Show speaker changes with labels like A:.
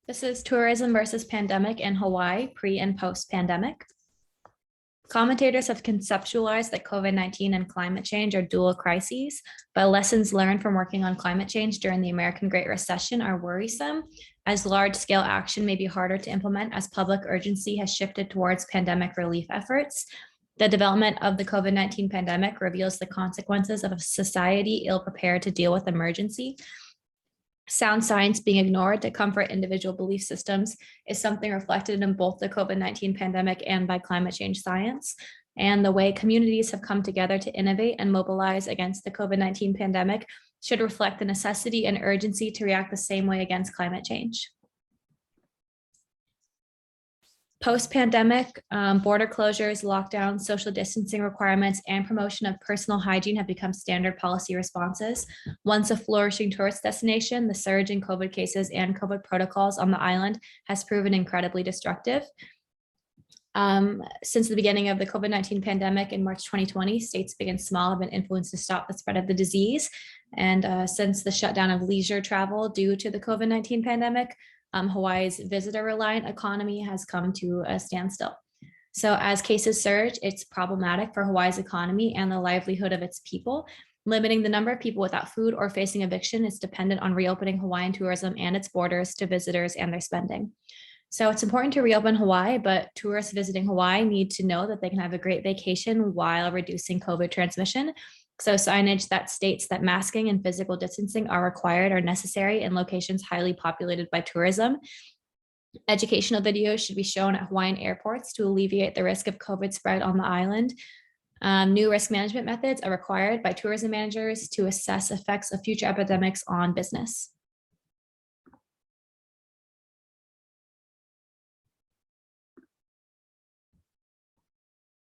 A: This is tourism versus pandemic in Hawaii, pre and post pandemic. Commentators have conceptualized that COVID-19 and climate change are dual crises, but lessons learned from working on climate change during the American Great Recession are worrisome, as large-scale action may be harder to implement as public urgency has shifted towards pandemic relief efforts. The development of the COVID-19 pandemic reveals the consequences of a society ill-prepared to deal with emergency. Sound science being ignored to comfort individual belief systems is something reflected in both the COVID-19 pandemic and by climate change science. And the way communities have come together to innovate and mobilize against the COVID-19 pandemic should reflect the necessity and urgency to react the same way against climate change. Post-pandemic, border closures, lockdowns, social distancing requirements, and promotion of personal hygiene have become standard policy responses. Once a flourishing tourist destination, the surge in COVID cases and COVID protocols on the island has proven incredibly destructive. Since the beginning of the COVID-19 pandemic in March 2020, states big and small have been influenced to stop the spread of the disease. And since the shutdown of leisure travel due to the COVID-19 pandemic, Hawaii's visitor-reliant economy has come to a standstill. So as cases surge, it's problematic for Hawaii's economy and the livelihood of its people. Limiting the number of people without food or facing eviction is dependent on reopening Hawaiian tourism and its borders to visitors and their spending. So it's important to reopen Hawaii, but tourists visiting Hawaii need to know that they can have a great vacation while reducing COVID transmission. So signage that states that masking and physical distancing are required or necessary in locations highly populated by tourism. Educational videos should be shown at Hawaiian airports to alleviate the risk of COVID spread on the island. New risk management methods are required by tourism managers to assess effects of future epidemics on business.